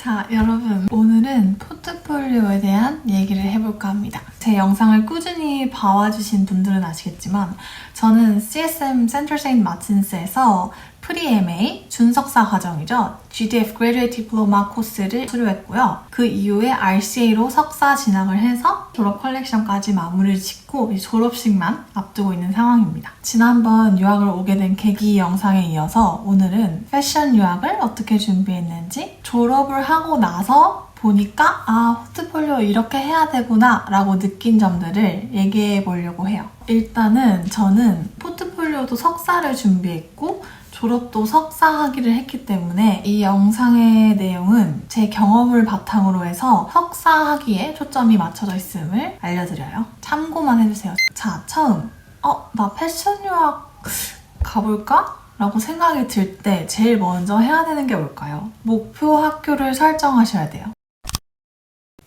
자, 여러분, 오늘은 포트폴리오에 대한 얘기를 해볼까 합니다. 제 영상을 꾸준히 봐와주신 분들은 아시겠지만 저는 CSM 센터 세인트 마틴스에서 프리-MA 준석사 과정이죠. GDF Graduate Diploma 코스를 수료했고요. 그 이후에 RCA로 석사 진학을 해서 졸업 컬렉션까지 마무리를 짓고 졸업식만 앞두고 있는 상황입니다. 지난번 유학을 오게 된 계기 영상에 이어서 오늘은 패션 유학을 어떻게 준비했는지, 졸업을 하고 나서 보니까 포트폴리오 이렇게 해야 되구나 라고 느낀 점들을 얘기해 보려고 해요. 일단은 저는 포트폴리오도 석사를 준비했고 졸업도 석사 학위를 했기 때문에 이 영상의 내용은 제 경험을 바탕으로 해서 석사 학위에 초점이 맞춰져 있음을 알려드려요. 참고만 해주세요. 자, 처음 나 패션 유학 가볼까? 라고 생각이 들 때 제일 먼저 해야 되는 게 뭘까요? 목표 학교를 설정하셔야 돼요.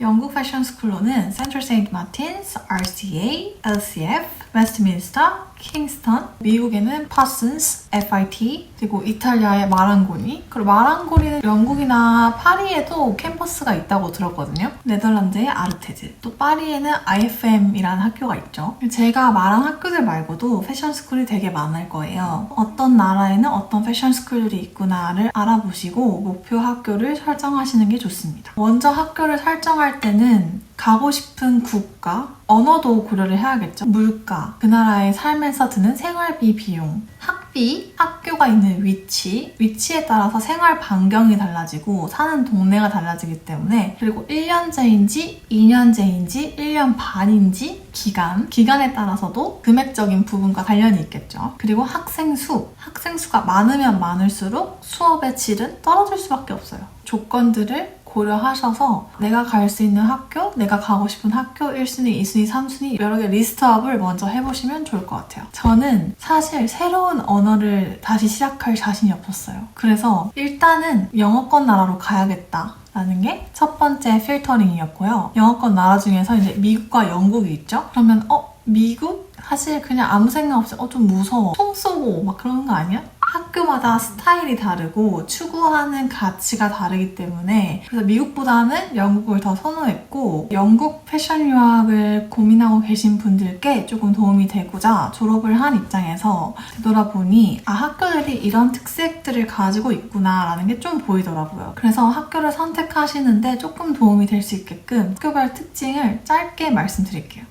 영국 패션 스쿨로는 센터 세인트 마틴스, RCA, LCF, 웨스트민스터, 킹스턴, 미국에는 파슨스, FIT, 그리고 이탈리아의 마랑고니, 그리고 마랑고니는 영국이나 파리에도 캠퍼스가 있다고 들었거든요. 네덜란드의 아르테즈, 또 파리에는 IFM이라는 학교가 있죠. 제가 말한 학교들 말고도 패션 스쿨이 되게 많을 거예요. 어떤 나라에는 어떤 패션 스쿨들이 있구나를 알아보시고 목표 학교를 설정하시는 게 좋습니다. 먼저 학교를 설정할 때는 가고 싶은 국가, 언어도 고려를 해야겠죠. 물가, 그 나라의 삶에서 드는 생활비 비용, 학비, 학교가 있는 위치에 따라서 생활 반경이 달라지고 사는 동네가 달라지기 때문에, 그리고 1년제인지 2년제인지 1년 반인지 기간에 따라서도 금액적인 부분과 관련이 있겠죠. 그리고 학생수가 많으면 많을수록 수업의 질은 떨어질 수밖에 없어요. 조건들을 고려하셔서 내가 갈 수 있는 학교, 내가 가고 싶은 학교 1순위, 2순위, 3순위 여러 개 리스트업을 먼저 해보시면 좋을 것 같아요. 저는 사실 새로운 언어를 다시 시작할 자신이 없었어요. 그래서 일단은 영어권 나라로 가야겠다 라는 게 첫 번째 필터링이었고요. 영어권 나라 중에서 이제 미국과 영국이 있죠? 그러면 미국? 사실 그냥 아무 생각 없이 좀 무서워. 총 쏘고 막 그런 거 아니야? 학교마다 스타일이 다르고 추구하는 가치가 다르기 때문에, 그래서 미국보다는 영국을 더 선호했고, 영국 패션 유학을 고민하고 계신 분들께 조금 도움이 되고자 졸업을 한 입장에서 되돌아보니 학교들이 이런 특색들을 가지고 있구나 라는 게 좀 보이더라고요. 그래서 학교를 선택하시는데 조금 도움이 될 수 있게끔 학교별 특징을 짧게 말씀드릴게요.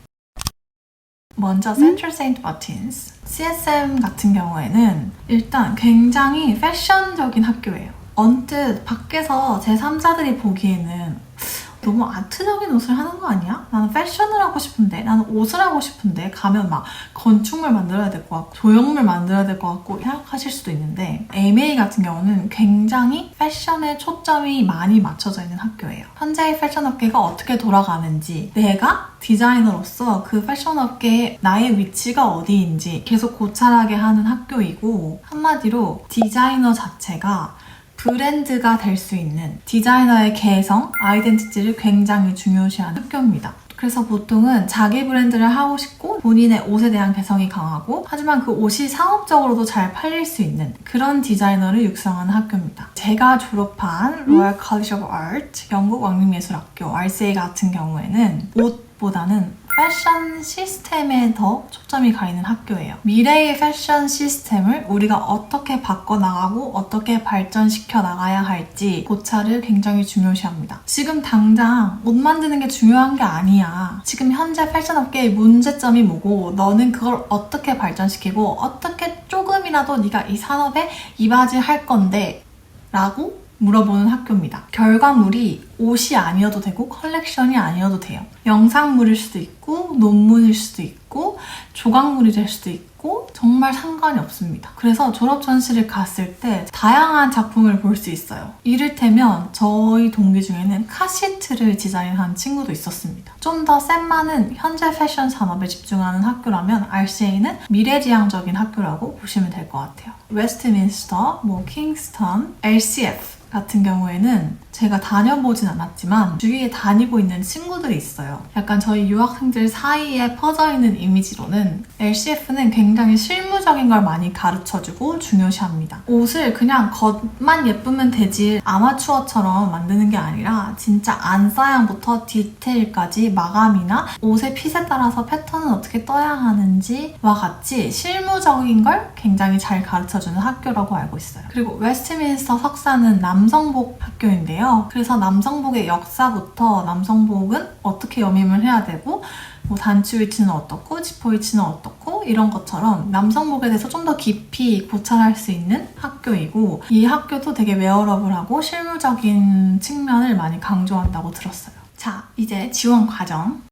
먼저 센터 세인트 마틴스, CSM 같은 경우에는 일단 굉장히 패션적인 학교예요. 언뜻 밖에서 제3자들이 보기에는 너무 아트적인 옷을 하는 거 아니야? 나는 패션을 하고 싶은데, 나는 옷을 하고 싶은데, 가면 막 건축물 만들어야 될 것 같고 조형물 만들어야 될 것 같고 생각하실 수도 있는데, MA 같은 경우는 굉장히 패션에 초점이 많이 맞춰져 있는 학교예요. 현재의 패션 업계가 어떻게 돌아가는지, 내가 디자이너로서 그 패션 업계에 나의 위치가 어디인지 계속 고찰하게 하는 학교이고, 한마디로 디자이너 자체가 브랜드가 될 수 있는, 디자이너의 개성, 아이덴티티를 굉장히 중요시하는 학교입니다. 그래서 보통은 자기 브랜드를 하고 싶고 본인의 옷에 대한 개성이 강하고, 하지만 그 옷이 상업적으로도 잘 팔릴 수 있는 그런 디자이너를 육성하는 학교입니다. 제가 졸업한 로열 컬리지 오브 아트, 영국 왕립예술학교 RCA 같은 경우에는 옷보다는 패션 시스템에 더 초점이 가 있는 학교예요. 미래의 패션 시스템을 우리가 어떻게 바꿔나가고 어떻게 발전시켜 나가야 할지 고찰을 굉장히 중요시합니다. 지금 당장 옷 만드는 게 중요한 게 아니야. 지금 현재 패션 업계의 문제점이 뭐고, 너는 그걸 어떻게 발전시키고 어떻게 조금이라도 네가 이 산업에 이바지할 건데 라고 물어보는 학교입니다. 결과물이 옷이 아니어도 되고 컬렉션이 아니어도 돼요. 영상물일 수도 있고 논문일 수도 있고 조각물이 될 수도 있고 정말 상관이 없습니다. 그래서 졸업 전시를 갔을 때 다양한 작품을 볼 수 있어요. 이를테면 저희 동기 중에는 카시트를 디자인한 친구도 있었습니다. 좀 더 쌤만은 현재 패션 산업에 집중하는 학교라면 RCA는 미래지향적인 학교라고 보시면 될 것 같아요. 웨스트민스터, 킹스턴, LCF 같은 경우에는 제가 다녀보진 않았지만 주위에 다니고 있는 친구들이 있어요. 약간 저희 유학생들 사이에 퍼져 있는 이미지로는 LCF는 굉장히 실무적인 걸 많이 가르쳐주고 중요시합니다. 옷을 그냥 겉만 예쁘면 되지 아마추어처럼 만드는 게 아니라 진짜 안사양부터 디테일까지 마감이나 옷의 핏에 따라서 패턴은 어떻게 떠야 하는지와 같이 실무적인 걸 굉장히 잘 가르쳐주는 학교라고 알고 있어요. 그리고 웨스트민스터 석사는 남성복 학교인데요. 그래서 남성복의 역사부터 남성복은 어떻게 여밈을 해야 되고 뭐 단추 위치는 어떻고 지퍼 위치는 어떻고 이런 것처럼 남성복에 대해서 좀 더 깊이 고찰할 수 있는 학교이고 이 학교도 되게 웨어러블하고 실무적인 측면을 많이 강조한다고 들었어요. 자, 이제 지원 과정.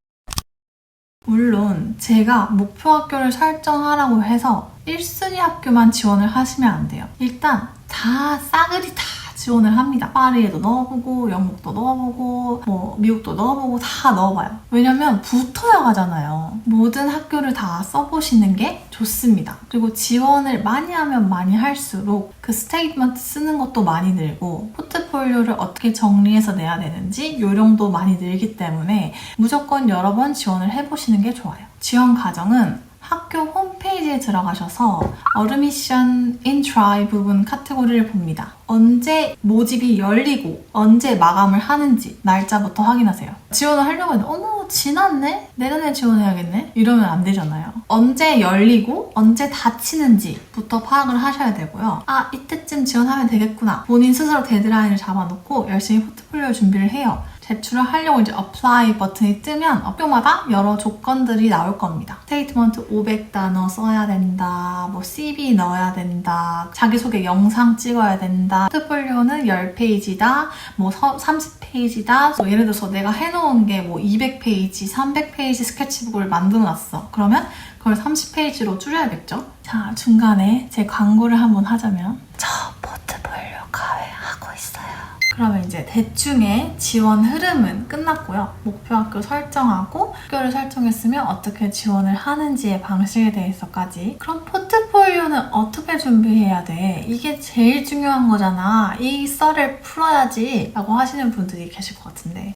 물론 제가 목표 학교를 설정하라고 해서 1순위 학교만 지원을 하시면 안 돼요. 일단 다 싸그리 다 지원을 합니다. 파리에도 넣어보고 영국도 넣어보고 뭐 미국도 넣어보고 다 넣어봐요. 왜냐면 붙어야 가잖아요. 모든 학교를 다 써보시는 게 좋습니다. 그리고 지원을 많이 하면 많이 할수록 그 스테이트먼트 쓰는 것도 많이 늘고 포트폴리오를 어떻게 정리해서 내야 되는지 요령도 많이 늘기 때문에 무조건 여러 번 지원을 해보시는 게 좋아요. 지원 과정은 학교 홈페이지에 들어가셔서 Admission in Try 부분 카테고리를 봅니다. 언제 모집이 열리고 언제 마감을 하는지 날짜부터 확인하세요. 지원을 하려고 했는데 어머 지났네? 내년에 지원해야겠네? 이러면 안 되잖아요. 언제 열리고 언제 닫히는지부터 파악을 하셔야 되고요. 아 이때쯤 지원하면 되겠구나. 본인 스스로 데드라인을 잡아놓고 열심히 포트폴리오 준비를 해요. 제출을 하려고 이제 apply 버튼이 뜨면 학교마다 여러 조건들이 나올 겁니다. 스테이트먼트 500단어 써야 된다, 뭐 CV 넣어야 된다, 자기소개 영상 찍어야 된다, 포트폴리오는 10페이지다, 뭐 30페이지다. 뭐 예를 들어서 내가 해놓은 게 뭐 200페이지, 300페이지 스케치북을 만들어놨어. 그러면 그걸 30페이지로 줄여야겠죠? 자, 중간에 제 광고를 한번 하자면 저 포트폴리오 과외하고 있어요. 그러면 이제 대충의 지원 흐름은 끝났고요. 목표 학교 설정하고 학교를 설정했으면 어떻게 지원을 하는지의 방식에 대해서까지. 그럼 포트폴리오는 어떻게 준비해야 돼? 이게 제일 중요한 거잖아. 이 썰을 풀어야지 라고 하시는 분들이 계실 것 같은데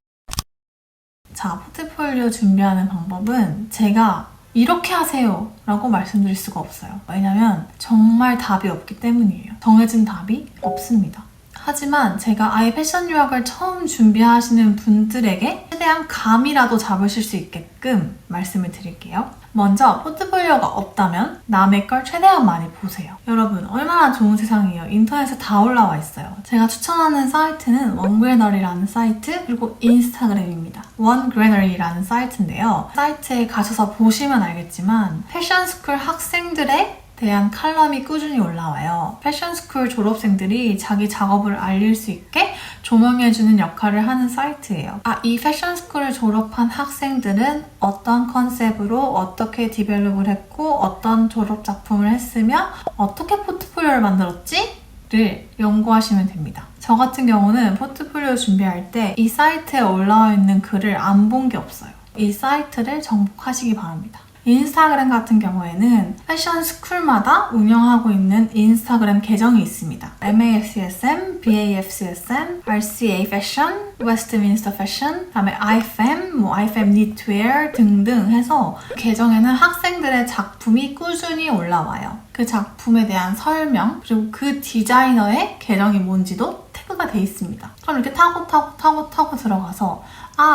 자, 포트폴리오 준비하는 방법은 제가 이렇게 하세요 라고 말씀드릴 수가 없어요. 왜냐면 정말 답이 없기 때문이에요. 정해진 답이 없습니다. 하지만 제가 아예 패션 유학을 처음 준비하시는 분들에게 최대한 감이라도 잡으실 수 있게끔 말씀을 드릴게요. 먼저 포트폴리오가 없다면 남의 걸 최대한 많이 보세요. 여러분 얼마나 좋은 세상이에요. 인터넷에 다 올라와 있어요. 제가 추천하는 사이트는 원그래너리라는 사이트 그리고 인스타그램입니다. 원그래너리라는 사이트인데요. 사이트에 가셔서 보시면 알겠지만 패션스쿨 학생들의 대한 칼럼이 꾸준히 올라와요. 패션스쿨 졸업생들이 자기 작업을 알릴 수 있게 조명해주는 역할을 하는 사이트예요. 이 패션스쿨을 졸업한 학생들은 어떤 컨셉으로 어떻게 디벨롭을 했고 어떤 졸업작품을 했으며 어떻게 포트폴리오를 만들었지? 를 연구하시면 됩니다. 저 같은 경우는 포트폴리오 준비할 때 이 사이트에 올라와 있는 글을 안 본 게 없어요. 이 사이트를 정복하시기 바랍니다. 인스타그램 같은 경우에는 패션 스쿨마다 운영하고 있는 인스타그램 계정이 있습니다. MAFCSM, BAFCSM, RCA Fashion, Westminster Fashion, 그다음에 IFM, IFM Knitwear 등등 해서 계정에는 학생들의 작품이 꾸준히 올라와요. 그 작품에 대한 설명, 그리고 그 디자이너의 계정이 뭔지도 태그가 돼 있습니다. 그럼 이렇게 타고 들어가서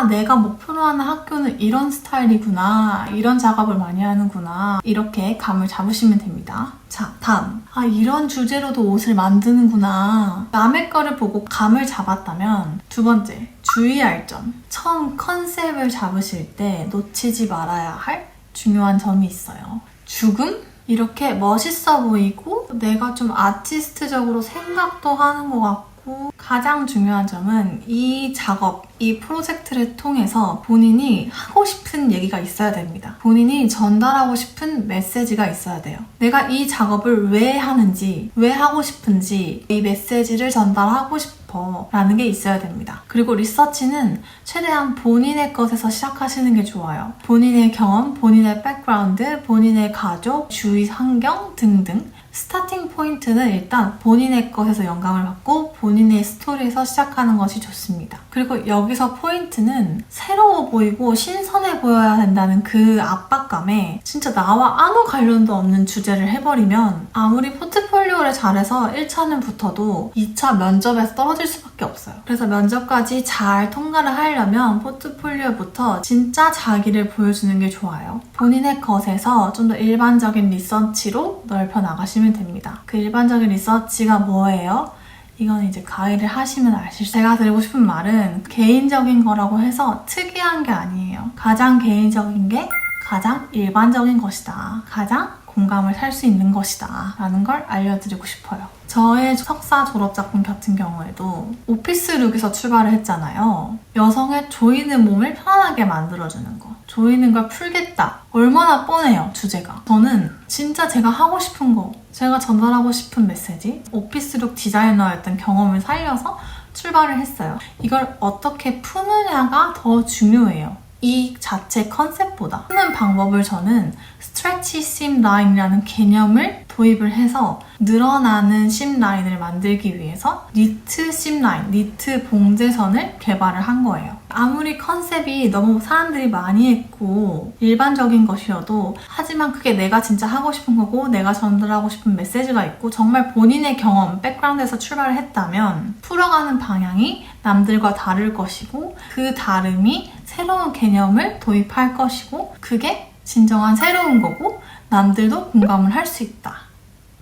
내가 목표로 하는 학교는 이런 스타일이구나, 이런 작업을 많이 하는구나, 이렇게 감을 잡으시면 됩니다. 자, 다음. 이런 주제로도 옷을 만드는구나. 남의 거를 보고 감을 잡았다면 두 번째, 주의할 점. 처음 컨셉을 잡으실 때 놓치지 말아야 할 중요한 점이 있어요. 죽음? 이렇게 멋있어 보이고 내가 좀 아티스트적으로 생각도 하는 것 같고 가장 중요한 점은 이 작업, 이 프로젝트를 통해서 본인이 하고 싶은 얘기가 있어야 됩니다. 본인이 전달하고 싶은 메시지가 있어야 돼요. 내가 이 작업을 왜 하는지, 왜 하고 싶은지 이 메시지를 전달하고 싶어 라는 게 있어야 됩니다. 그리고 리서치는 최대한 본인의 것에서 시작하시는 게 좋아요. 본인의 경험, 본인의 백그라운드, 본인의 가족, 주위 환경 등등 스타팅 포인트는 일단 본인의 것에서 영감을 받고 본인의 스토리에서 시작하는 것이 좋습니다. 그리고 여기서 포인트는 새로워 보이고 신선해 보여야 된다는 그 압박감에 진짜 나와 아무 관련도 없는 주제를 해버리면 아무리 포트폴리오를 잘해서 1차는 붙어도 2차 면접에서 떨어질 수밖에 없어요. 그래서 면접까지 잘 통과를 하려면 포트폴리오부터 진짜 자기를 보여주는 게 좋아요. 본인의 것에서 좀 더 일반적인 리서치로 넓혀 나가시면 됩니다. 그 일반적인 리서치가 뭐예요? 이건 이제 가이를 하시면 아실 수 제가 드리고 싶은 말은 개인적인 거라고 해서 특이한 게 아니에요. 가장 개인적인 게 가장 일반적인 것이다. 가장 공감을 살 수 있는 것이다. 라는 걸 알려드리고 싶어요. 저의 석사 졸업작품 같은 경우에도 오피스룩에서 출발을 했잖아요. 여성의 조이는 몸을 편안하게 만들어주는 거. 조이는 걸 풀겠다. 얼마나 뻔해요, 주제가. 저는 진짜 제가 하고 싶은 거, 제가 전달하고 싶은 메시지, 오피스룩 디자이너였던 경험을 살려서 출발을 했어요. 이걸 어떻게 푸느냐가 더 중요해요. 이 자체 컨셉보다 푸는 방법을 저는 스트레치 심 라인이라는 개념을 도입을 해서 늘어나는 심 라인을 만들기 위해서 니트 심 라인, 니트 봉제선을 개발을 한 거예요. 아무리 컨셉이 너무 사람들이 많이 했고 일반적인 것이어도 하지만 그게 내가 진짜 하고 싶은 거고 내가 전달하고 싶은 메시지가 있고 정말 본인의 경험, 백그라운드에서 출발을 했다면 풀어가는 방향이 남들과 다를 것이고 그 다름이 새로운 개념을 도입할 것이고 그게 진정한 새로운 거고 남들도 공감을 할 수 있다.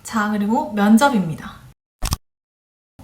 자, 그리고 면접입니다.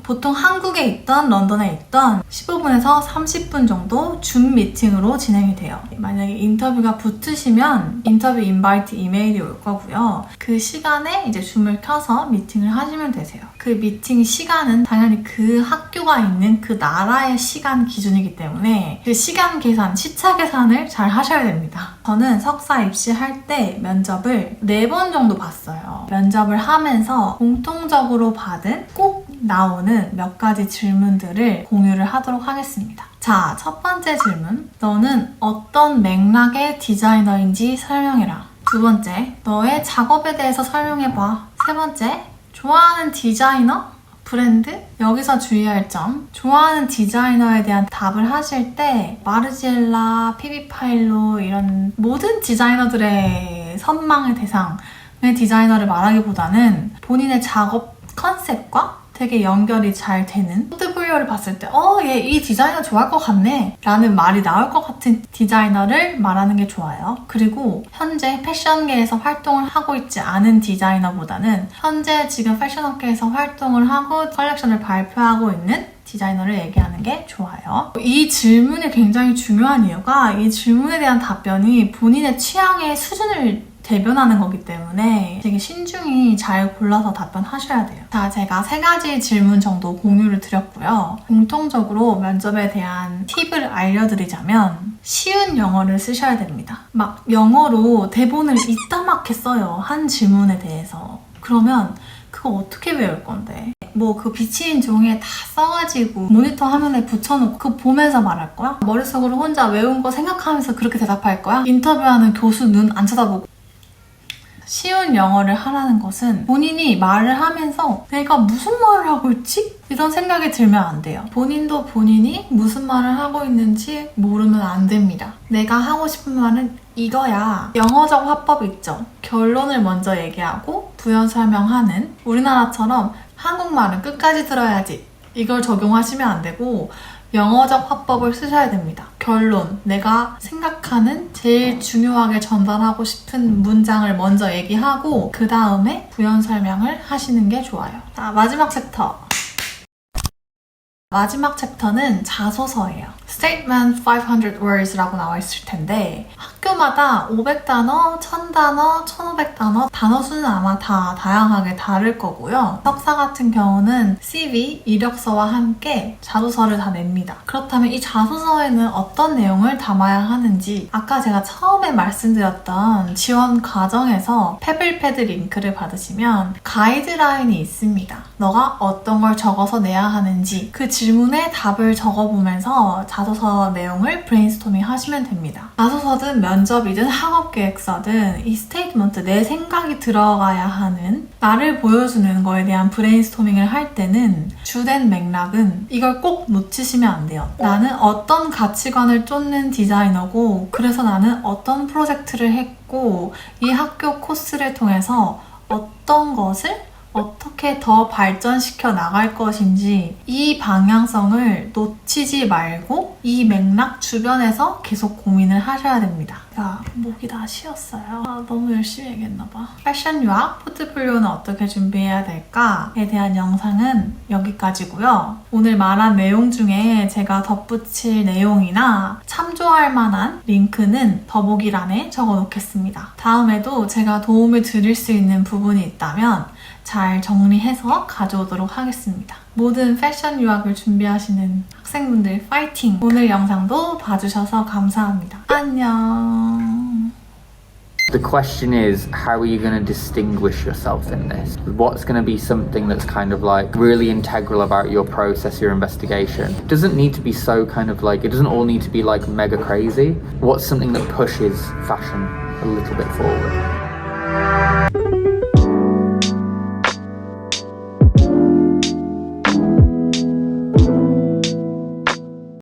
보통 한국에 있던 런던에 있던 15분에서 30분 정도 줌 미팅으로 진행이 돼요. 만약에 인터뷰가 붙으시면 인터뷰 인바이트 이메일이 올 거고요. 그 시간에 이제 줌을 켜서 미팅을 하시면 되세요. 그 미팅 시간은 당연히 그 학교가 있는 그 나라의 시간 기준이기 때문에 그 시간 계산, 시차 계산을 잘 하셔야 됩니다. 저는 석사 입시할 때 면접을 4번 정도 봤어요. 면접을 하면서 공통적으로 받은 꼭 나오는 몇 가지 질문들을 공유를 하도록 하겠습니다. 자, 첫 번째 질문. 너는 어떤 맥락의 디자이너인지 설명해라. 두 번째, 너의 작업에 대해서 설명해봐. 세 번째, 좋아하는 디자이너? 브랜드? 여기서 주의할 점. 좋아하는 디자이너에 대한 답을 하실 때 마르지엘라, 피비파일로 이런 모든 디자이너들의 선망의 대상의 디자이너를 말하기보다는 본인의 작업 컨셉과 되게 연결이 잘 되는 포트폴리오를 봤을 때 얘 이 디자이너 좋아할 것 같네 라는 말이 나올 것 같은 디자이너를 말하는 게 좋아요. 그리고 현재 패션계에서 활동을 하고 있지 않은 디자이너보다는 현재 지금 패션업계에서 활동을 하고 컬렉션을 발표하고 있는 디자이너를 얘기하는 게 좋아요. 이 질문이 굉장히 중요한 이유가 이 질문에 대한 답변이 본인의 취향의 수준을 대변하는 거기 때문에 되게 신중히 잘 골라서 답변하셔야 돼요. 자, 제가 3가지 질문 정도 공유를 드렸고요. 공통적으로 면접에 대한 팁을 알려드리자면 쉬운 영어를 쓰셔야 됩니다. 막 영어로 대본을 이따맣게 써요. 한 질문에 대해서. 그러면 그거 어떻게 외울 건데? 뭐 그 비치인 종이에 다 써가지고 모니터 화면에 붙여놓고 그거 보면서 말할 거야? 머릿속으로 혼자 외운 거 생각하면서 그렇게 대답할 거야? 인터뷰하는 교수 눈 안 쳐다보고 쉬운 영어를 하라는 것은 본인이 말을 하면서 내가 무슨 말을 하고 있지? 이런 생각이 들면 안 돼요. 본인도 본인이 무슨 말을 하고 있는지 모르면 안 됩니다. 내가 하고 싶은 말은 이거야. 영어적 화법 있죠? 결론을 먼저 얘기하고 부연 설명하는 우리나라처럼 한국말은 끝까지 들어야지. 이걸 적용하시면 안 되고 영어적 화법을 쓰셔야 됩니다. 결론, 내가 생각하는 제일 중요하게 전달하고 싶은 문장을 먼저 얘기하고 그 다음에 부연 설명을 하시는 게 좋아요. 자, 마지막 챕터. 마지막 챕터는 자소서예요. Statement 500 words라고 나와 있을 텐데 학교마다 500단어, 1000단어, 1500단어 단어 수는 아마 다 다양하게 다를 거고요. 석사 같은 경우는 CV, 이력서와 함께 자소서를 다 냅니다. 그렇다면 이 자소서에는 어떤 내용을 담아야 하는지 아까 제가 처음에 말씀드렸던 지원 과정에서 페블패드 링크를 받으시면 가이드라인이 있습니다. 너가 어떤 걸 적어서 내야 하는지 그 질문에 답을 적어보면서 자소서 내용을 브레인스토밍 하시면 됩니다. 자소서든 면접이든 학업계획서든 이 스테이트먼트, 내 생각이 들어가야 하는, 나를 보여주는 거에 대한 브레인스토밍을 할 때는 주된 맥락은 이걸 꼭 놓치시면 안 돼요. 나는 어떤 가치관을 쫓는 디자이너고, 그래서 나는 어떤 프로젝트를 했고, 이 학교 코스를 통해서 어떤 것을 어떻게 더 발전시켜 나갈 것인지, 이 방향성을 놓치지 말고 이 맥락 주변에서 계속 고민을 하셔야 됩니다. 자, 목이 다 쉬었어요. 너무 열심히 얘기했나봐. 패션 유학 포트폴리오는 어떻게 준비해야 될까에 대한 영상은 여기까지고요. 오늘 말한 내용 중에 제가 덧붙일 내용이나 참조할 만한 링크는 더보기란에 적어놓겠습니다. 다음에도 제가 도움을 드릴 수 있는 부분이 있다면 잘 정리해서 가져오도록 하겠습니다. 모든 패션 유학을 준비하시는 학생분들 파이팅! 오늘 영상도 봐주셔서 감사합니다. 안녕! The question is, how are you going to distinguish yourself in this? What's going to be something that's kind of like really integral about your process, your investigation? It doesn't need to be so kind of like, it doesn't all need to be like mega crazy. What's something that pushes fashion a little bit forward?